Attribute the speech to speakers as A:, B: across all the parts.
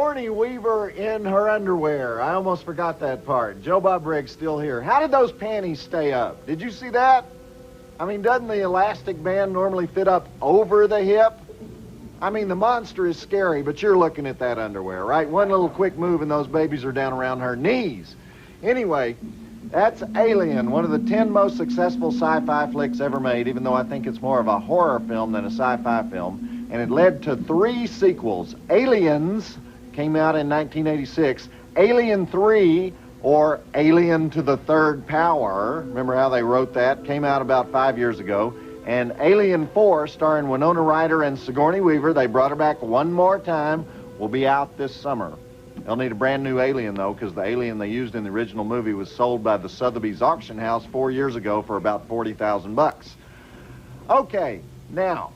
A: Sigourney Weaver in her underwear. I almost forgot that part. Joe Bob Briggs still here. How did those panties stay up? Did you see that? I mean, doesn't the elastic band normally fit up over the hip? I mean, the monster is scary, but you're looking at that underwear, right? One little quick move and those babies are down around her knees. Anyway, that's Alien, one of the 10 most successful sci-fi flicks ever made, even though I think it's more of a horror film than a sci-fi film. And it led to 3 sequels. Aliens came out in 1986. Alien 3, or Alien to the Third Power, remember how they wrote that, came out about 5 years ago. And Alien 4, starring Winona Ryder and Sigourney Weaver, they brought her back one more time, will be out this summer. They'll need a brand new alien, though, because the alien they used in the original movie was sold by the Sotheby's auction house 4 years ago for about $40,000. Okay, now,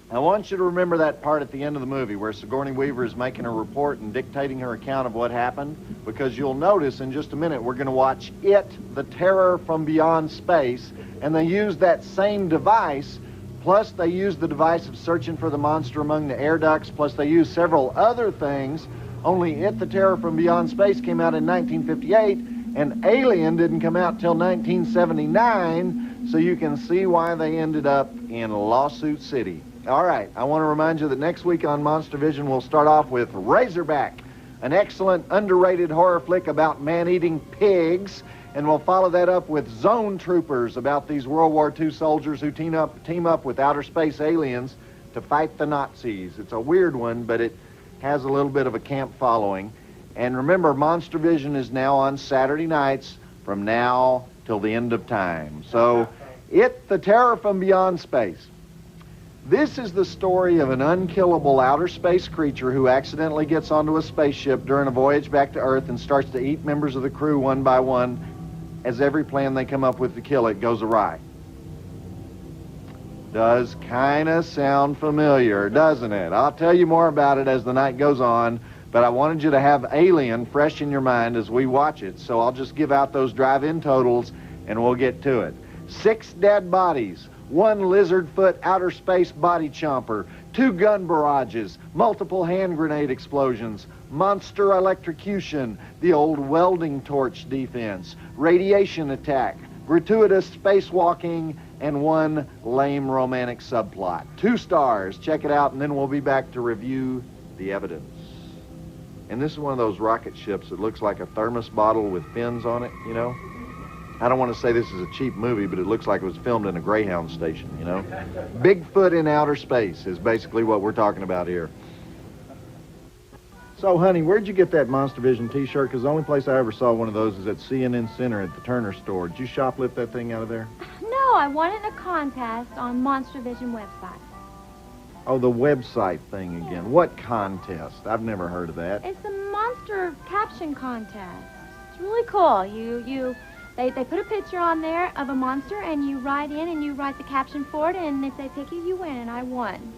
A: I want you to remember that part at the end of the movie where Sigourney Weaver is making a report and dictating her account of what happened, because you'll notice in just a minute we're going to watch It, the Terror from Beyond Space, and they use that same device, plus they use the device of searching for the monster among the air ducts, plus they use several other things. Only It, the Terror from Beyond Space came out in 1958, and Alien didn't come out till 1979, so you can see why they ended up in Lawsuit City. All right, I want to remind you that next week on Monstervision, we'll start off with Razorback, an excellent, underrated horror flick about man-eating pigs, and we'll follow that up with Zone Troopers, about these World War II soldiers who team up with outer space aliens to fight the Nazis. It's a weird one, but it has a little bit of a camp following. And remember, Monstervision is now on Saturday nights from now till the end of time. So, It, the Terror from Beyond Space. This is the story of an unkillable outer space creature who accidentally gets onto a spaceship during a voyage back to Earth and starts to eat members of the crew one by one as every plan they come up with to kill it goes awry. Does kind of sound familiar, doesn't it? I'll tell you more about it as the night goes on, but I wanted you to have Alien fresh in your mind as we watch it, so I'll just give out those drive-in totals and we'll get to it. 6 dead bodies, 1 lizard foot outer space body chomper, 2 gun barrages, multiple hand grenade explosions, monster electrocution, the old welding torch defense, radiation attack, gratuitous spacewalking, and 1 lame romantic subplot. 2 stars. Check it out, and then we'll be back to review the evidence. And this is one of those rocket ships that looks like a thermos bottle with fins on it, you know? I don't want to say this is a cheap movie, but it looks like it was filmed in a Greyhound station, you know? Bigfoot in outer space is basically what we're talking about here. So, honey, where'd you get that Monstervision t-shirt? Because the only place I ever saw one of those is at CNN Center at the Turner store. Did you shoplift that thing out of there?
B: No, I won it in a contest on Monstervision website.
A: Oh, the website thing again.
B: Yeah.
A: What contest? I've never heard of that.
B: It's a monster caption contest. It's really cool. They put a picture on there of a monster, and you write in and you write the caption for it, and if they pick you, you win, and I won.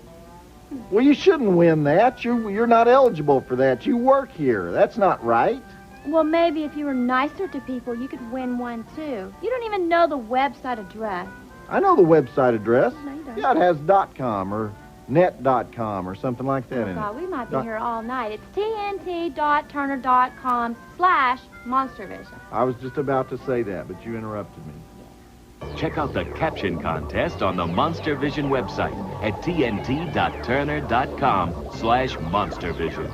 A: Well, you shouldn't win that. You're not eligible for that. You work here. That's not right.
B: Well, maybe if you were nicer to people, you could win one, too. You don't even know the website address.
A: I know the website address.
B: No, you don't.
A: Yeah, it has .com or net.com or something like that in
B: God,
A: it.
B: we might be here all night. It's tnt.turner.com/monstervision.
A: I was just about to say that, but you interrupted me.
C: Check out the caption contest on the Monstervision website at tnt.turner.com/monstervision.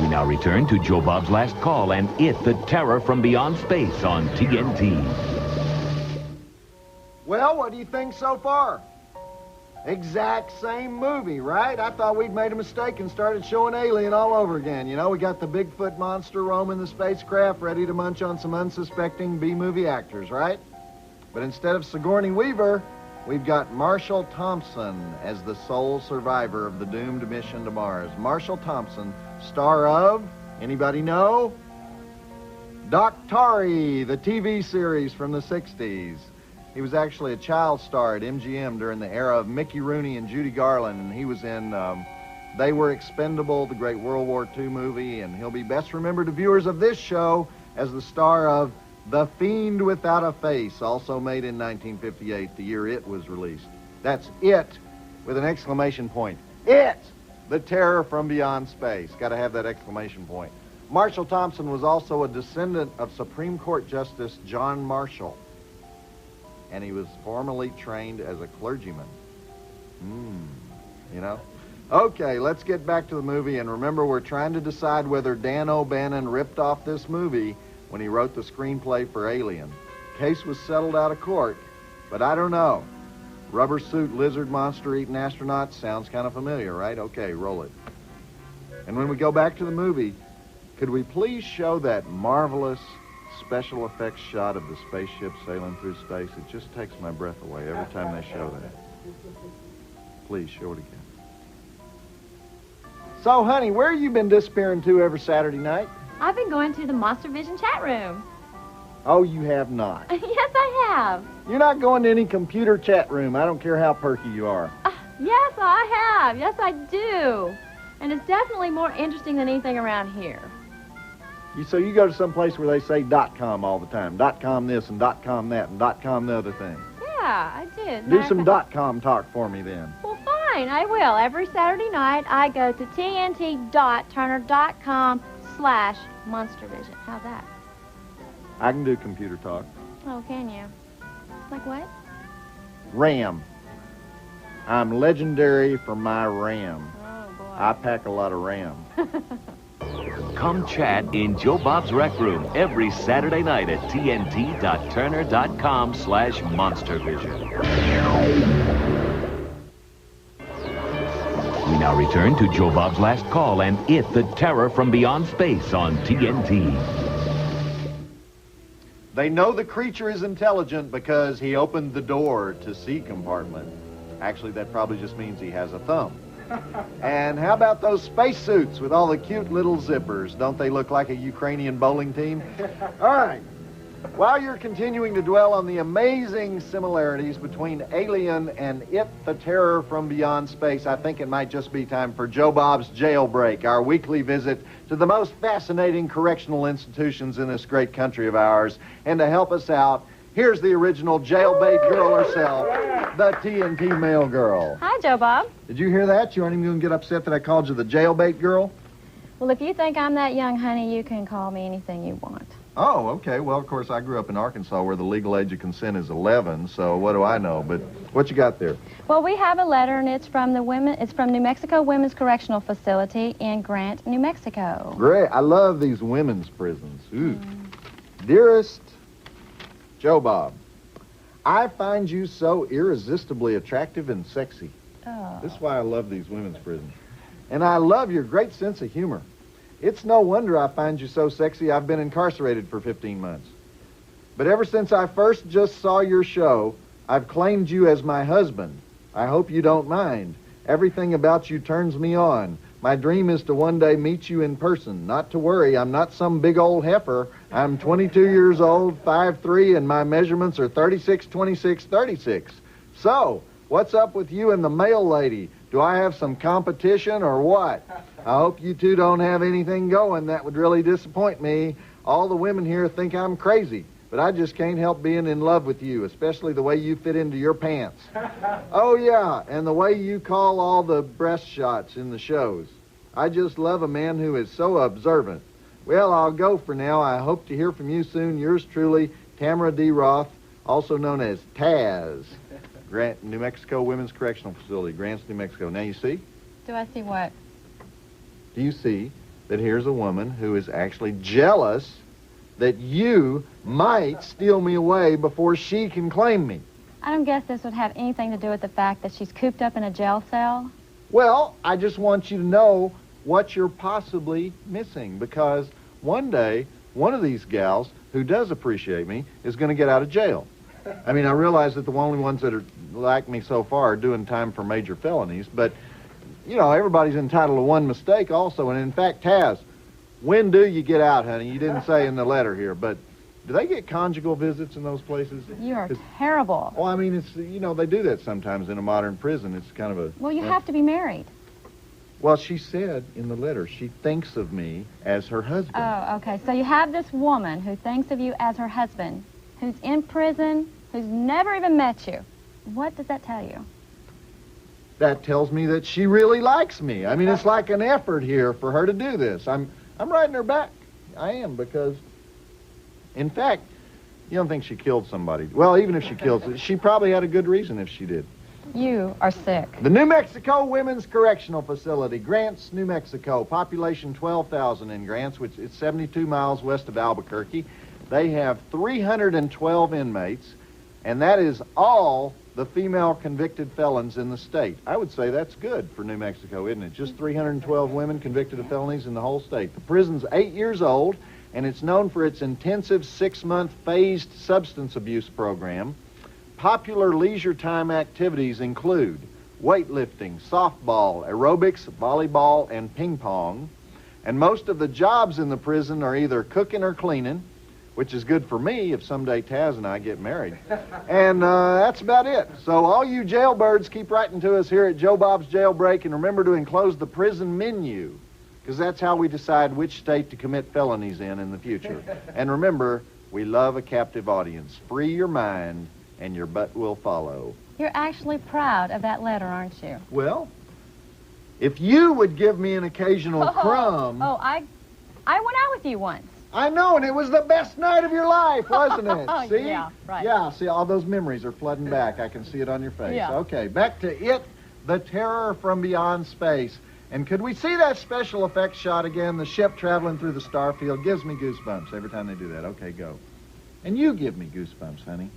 C: We now return to Joe Bob's Last Call and It, the Terror from Beyond Space on TNT.
A: Well, what do you think so far? Exact same movie, right? I thought we'd made a mistake and started showing Alien all over again. You know, we got the Bigfoot monster roaming the spacecraft, ready to munch on some unsuspecting B-movie actors, right? But instead of Sigourney Weaver, we've got Marshall Thompson as the sole survivor of the doomed mission to Mars. Marshall Thompson, star of, anybody know? Doctari, the TV series from the 60s. He was actually a child star at MGM during the era of Mickey Rooney and Judy Garland, and he was in They Were Expendable, the great World War II movie, and he'll be best remembered to viewers of this show as the star of The Fiend Without a Face, also made in 1958, the year it was released. That's It, with an exclamation point. It! The terror from beyond space. Got to have that exclamation point. Marshall Thompson was also a descendant of Supreme Court Justice John Marshall. And he was formerly trained as a clergyman. You know? Okay, let's get back to the movie. And remember, we're trying to decide whether Dan O'Bannon ripped off this movie when he wrote the screenplay for Alien. Case was settled out of court, but I don't know. Rubber suit, lizard monster eating astronaut sounds kind of familiar, right? Okay, roll it. And when we go back to the movie, could we please show that marvelous special effects shot of the spaceship sailing through space? It just takes my breath away every time they show that. Please show it again. So, honey, where have you been disappearing to every Saturday night?
B: I've been going to the Monstervision chat room.
A: Oh, you have not.
B: Yes, I have.
A: You're not going to any computer chat room. I don't care how perky you are.
B: Yes, I have. Yes, I do. And it's definitely more interesting than anything around here.
A: So you go to some place where they say .com all the time. .com this and .com that and .com the other thing.
B: Yeah, I did.
A: Do some .com talk for me then.
B: Well, fine, I will. Every Saturday night, I go to tnt.turner.com/Monstervision. How's that?
A: I can do computer talk.
B: Oh, can you? Like what?
A: RAM. I'm legendary for my RAM.
B: Oh, boy.
A: I pack a lot of RAM.
C: Come chat in Joe Bob's Rec Room every Saturday night at tnt.turner.com/monstervision. We now return to Joe Bob's Last Call and It, the Terror from Beyond Space on TNT.
A: They know the creature is intelligent because he opened the door to C compartment. Actually, that probably just means he has a thumb. And how about those spacesuits with all the cute little zippers? Don't they look like a Ukrainian bowling team? All right. While you're continuing to dwell on the amazing similarities between Alien and It, the Terror from Beyond Space, I think it might just be time for Joe Bob's Jailbreak, our weekly visit to the most fascinating correctional institutions in this great country of ours. And to help us out, here's the original jailbait girl herself, the TNT Mail Girl.
B: Hi, Joe Bob.
A: Did you hear that? You aren't even going to get upset that I called you the jailbait girl?
B: Well, if you think I'm that young, honey, you can call me anything you want.
A: Oh, okay. Well, of course, I grew up in Arkansas where the legal age of consent is 11, so what do I know? But what you got there?
B: Well, we have a letter, and it's from New Mexico Women's Correctional Facility in Grant, New Mexico.
A: Great. I love these women's prisons. Ooh. Dearest Joe Bob, I find you so irresistibly attractive and sexy.
B: Oh.
A: This is why I love these women's prisons. And I love your great sense of humor. It's no wonder I find you so sexy. I've been incarcerated for 15 months. But ever since I first just saw your show, I've claimed you as my husband. I hope you don't mind. Everything about you turns me on. My dream is to one day meet you in person. Not to worry, I'm not some big old heifer. I'm 22 years old, 5'3", and my measurements are 36, 26, 36. So, what's up with you and the mail lady? Do I have some competition or what? I hope you two don't have anything going. That would really disappoint me. All the women here think I'm crazy, but I just can't help being in love with you, especially the way you fit into your pants. Oh, yeah, and the way you call all the breast shots in the shows. I just love a man who is so observant. Well, I'll go for now. I hope to hear from you soon. Yours truly, Tamara D. Roth, also known as Taz. Grant, New Mexico Women's Correctional Facility, Grants, New Mexico. Now, you see?
B: Do I see what?
A: Do you see that here's a woman who is actually jealous that you might steal me away before she can claim me?
B: I don't guess this would have anything to do with the fact that she's cooped up in a jail cell.
A: Well, I just want you to know what you're possibly missing, because one day, one of these gals who does appreciate me is going to get out of jail. I mean, I realize that the only ones that are like me so far are doing time for major felonies, but, you know, everybody's entitled to one mistake also. And in fact, Taz, when do you get out, honey? You didn't say in the letter here, but do they get conjugal visits in those places?
B: You are terrible.
A: Well, I mean, it's, you know, they do that sometimes in a modern prison. It's kind of a...
B: Well, you have to be married.
A: Well, she said in the letter she thinks of me as her husband.
B: Oh, okay. So you have this woman who thinks of you as her husband, who's in prison, who's never even met you. What does that tell you?
A: that tells me that she really likes me. I mean, it's like an effort here for her to do this. I'm riding her back. I am, because, in fact, you don't think she killed somebody. Well, even if she killed, she probably had a good reason if she did.
D: You are sick.
A: The New Mexico Women's Correctional Facility, Grants, New Mexico. Population 12,000 in Grants, which is 72 miles west of Albuquerque. They have 312 inmates, and that is all the female convicted felons in the state. I would say that's good for New Mexico, isn't it? Just 312 women convicted of felonies in the whole state. The prison's 8 years old, and it's known for its intensive 6-month phased substance abuse program. Popular leisure time activities include weightlifting, softball, aerobics, volleyball, and ping pong. And most of the jobs in the prison are either cooking or cleaning, which is good for me if someday Taz and I get married. And that's about it. So all you jailbirds, keep writing to us here at Joe Bob's Jailbreak, and remember to enclose the prison menu, because that's how we decide which state to commit felonies in the future. And remember, we love a captive audience. Free your mind, and your butt will follow.
D: You're actually proud of that letter, aren't you?
A: Well, if you would give me an occasional crumb...
D: Oh, I went out with you once.
A: I know, and it was the best night of your life, wasn't it? See?
D: Yeah, right.
A: Yeah, see, all those memories are flooding back. I can see it on your face.
D: Yeah.
A: Okay, back to It, the Terror from Beyond Space. And could we see that special effects shot again? The ship traveling through the star field gives me goosebumps every time they do that. Okay, go. And you give me goosebumps, honey.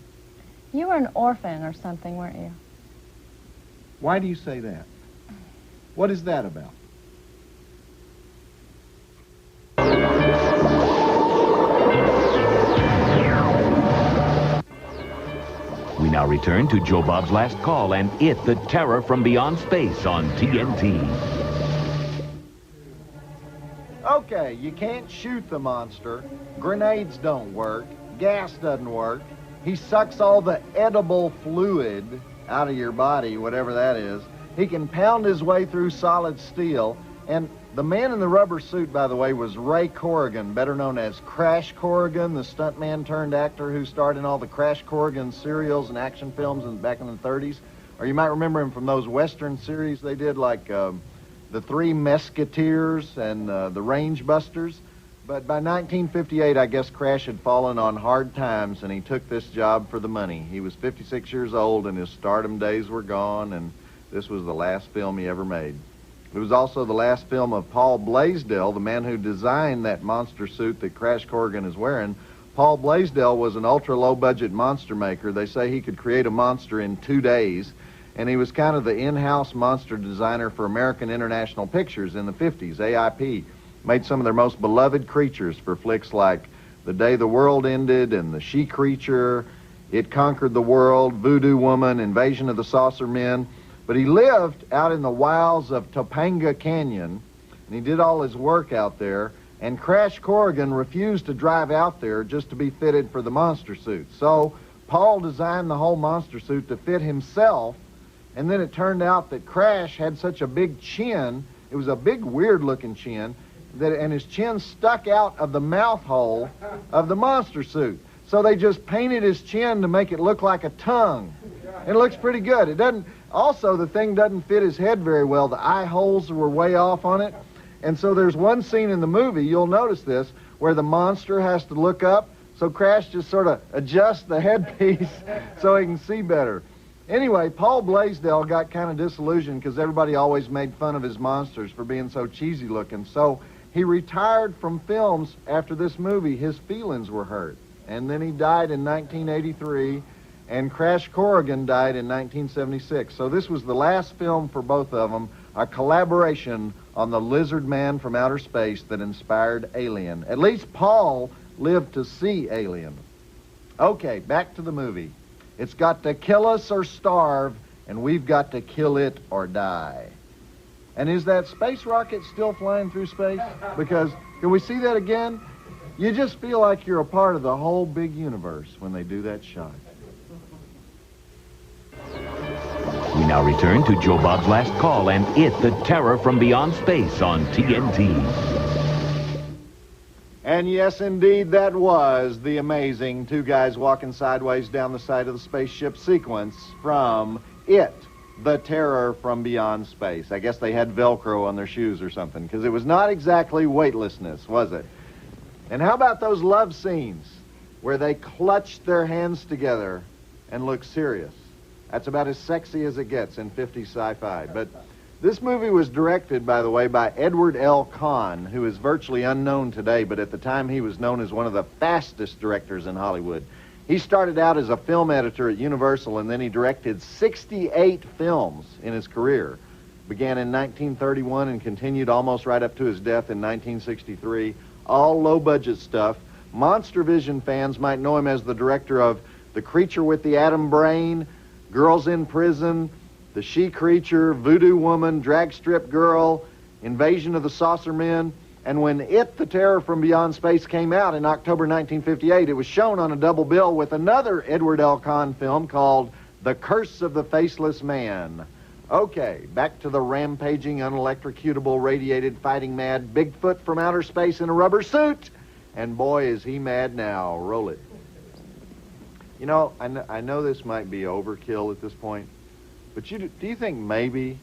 D: You were an orphan or something, weren't you?
A: Why do you say that? What is that about?
C: We now return to Joe Bob's Last Call and It, the Terror from Beyond Space on TNT.
A: Okay, you can't shoot the monster. Grenades don't work. Gas doesn't work. He sucks all the edible fluid out of your body, whatever that is. He can pound his way through solid steel. And the man in the rubber suit, by the way, was Ray Corrigan, better known as Crash Corrigan, the stuntman turned actor who starred in all the Crash Corrigan serials and action films back in the 30s. Or you might remember him from those Western series they did, like The Three Musketeers and The Range Busters. But by 1958, I guess Crash had fallen on hard times, and he took this job for the money. He was 56 years old, and his stardom days were gone, and this was the last film he ever made. It was also the last film of Paul Blaisdell, the man who designed that monster suit that Crash Corrigan is wearing. Paul Blaisdell was an ultra-low-budget monster maker. They say he could create a monster in 2 days, and he was kind of the in-house monster designer for American International Pictures in the 50s, AIP. Made some of their most beloved creatures for flicks like The Day the World Ended and The She-Creature, It Conquered the World, Voodoo Woman, Invasion of the Saucer Men. But he lived out in the wilds of Topanga Canyon, and he did all his work out there, and Crash Corrigan refused to drive out there just to be fitted for the monster suit. So Paul designed the whole monster suit to fit himself, and then it turned out that Crash had such a big chin, it was a big weird-looking chin, and his chin stuck out of the mouth hole of the monster suit. So they just painted his chin to make it look like a tongue. It looks pretty good. It doesn't. Also, the thing doesn't fit his head very well. The eye holes were way off on it. And so there's one scene in the movie, you'll notice this, where the monster has to look up. So Crash just sort of adjusts the headpiece so he can see better. Anyway, Paul Blaisdell got kind of disillusioned because everybody always made fun of his monsters for being so cheesy looking. So he retired from films after this movie. His feelings were hurt. And then he died in 1983, and Crash Corrigan died in 1976. So this was the last film for both of them, a collaboration on the lizard man from outer space that inspired Alien. At least Paul lived to see Alien. Okay, back to the movie. It's got to kill us or starve, and we've got to kill it or die. And is that space rocket still flying through space? Because, can we see that again? You just feel like you're a part of the whole big universe when they do that shot.
C: We now return to Joe Bob's Last Call and It, the Terror from Beyond Space on TNT.
A: And yes, indeed, that was the amazing two guys walking sideways down the side of the spaceship sequence from It, The Terror from Beyond Space. I guess they had Velcro on their shoes or something, because it was not exactly weightlessness, was it? And how about those love scenes where they clutched their hands together and looked serious? That's about as sexy as it gets in 50s sci-fi. But this movie was directed, by the way, by Edward L. Kahn, who is virtually unknown today, but at the time he was known as one of the fastest directors in Hollywood. He started out as a film editor at Universal, and then he directed 68 films in his career. Began in 1931 and continued almost right up to his death in 1963. All low-budget stuff. Monstervision fans might know him as the director of The Creature with the Atom Brain, Girls in Prison, The She-Creature, Voodoo Woman, Drag Strip Girl, Invasion of the Saucer Men. And when It, the Terror from Beyond Space came out in October 1958, it was shown on a double bill with another Edward L. Kahn film called The Curse of the Faceless Man. Okay, back to the rampaging, unelectrocutable, radiated, fighting mad Bigfoot from outer space in a rubber suit. And boy, is he mad now. Roll it. You know, I know this might be overkill at this point, but do you think maybe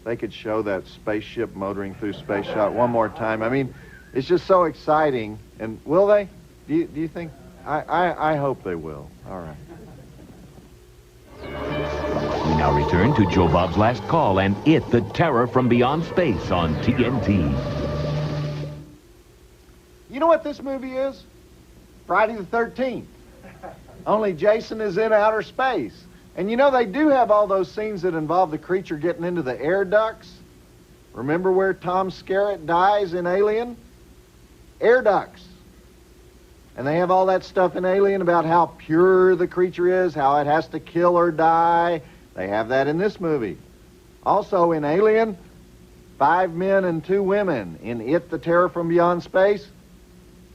A: they could show that spaceship motoring through space shot one more time? I mean, it's just so exciting. And will they? Do you think? I hope they will. All right.
C: We now return to Joe Bob's Last Call and It, the Terror from Beyond Space on TNT.
A: You know what this movie is? Friday the 13th. Only Jason is in outer space. And you know, they do have all those scenes that involve the creature getting into the air ducts. Remember where Tom Skerritt dies in Alien? Air ducts. And they have all that stuff in Alien about how pure the creature is, how it has to kill or die. They have that in this movie. Also in Alien, 5 men and 2 women. In It, the Terror from Beyond Space,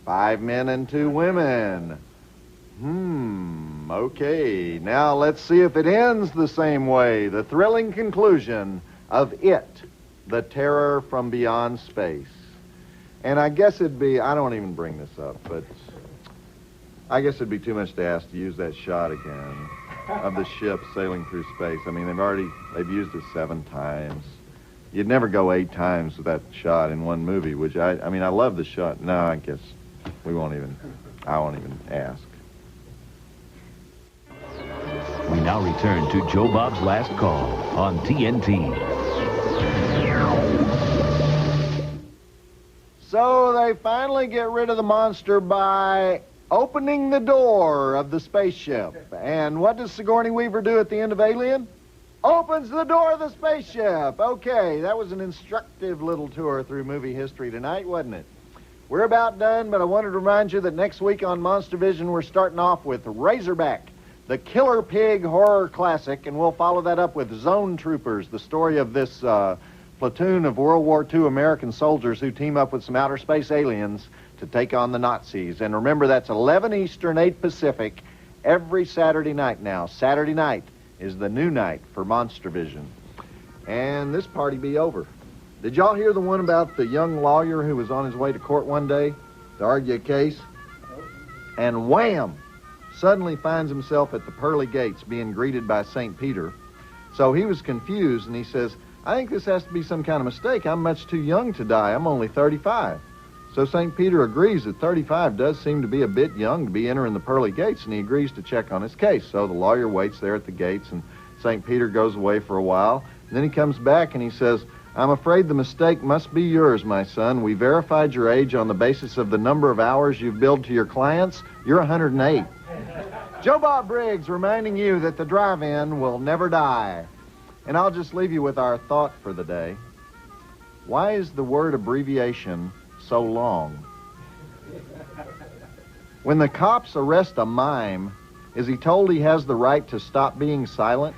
A: 5 men and 2 women. Okay. Now let's see if it ends the same way. The thrilling conclusion of It, the Terror from Beyond Space. And I guess it'd be, I don't even bring this up, but I guess it'd be too much to ask to use that shot again of the ship sailing through space. I mean, they've used it 7 times. You'd never go 8 times with that shot in one movie, which I mean, I love the shot. No, I guess I won't even ask.
C: We now return to Joe Bob's Last Call on TNT.
A: So they finally get rid of the monster by opening the door of the spaceship. And what does Sigourney Weaver do at the end of Alien? Opens the door of the spaceship. Okay, that was an instructive little tour through movie history tonight, wasn't it? We're about done, but I wanted to remind you that next week on Monstervision, we're starting off with Razorback, the killer pig horror classic, and we'll follow that up with Zone Troopers, the story of this platoon of World War II American soldiers who team up with some outer space aliens to take on the Nazis. And remember, that's 11 Eastern, 8 Pacific, every Saturday night now. Saturday night is the new night for Monstervision. And this party be over. Did y'all hear the one about the young lawyer who was on his way to court one day to argue a case? And wham! Suddenly finds himself at the pearly gates being greeted by St. Peter. So he was confused, and he says, I think this has to be some kind of mistake. I'm much too young to die. I'm only 35. So St. Peter agrees that 35 does seem to be a bit young to be entering the pearly gates, and he agrees to check on his case. So the lawyer waits there at the gates, and St. Peter goes away for a while. And then he comes back, and he says, I'm afraid the mistake must be yours, my son. We verified your age on the basis of the number of hours you've billed to your clients. You're 108. Joe Bob Briggs reminding you that the drive-in will never die. And I'll just leave you with our thought for the day. Why is the word abbreviation so long? When the cops arrest a mime, is he told he has the right to stop being silent?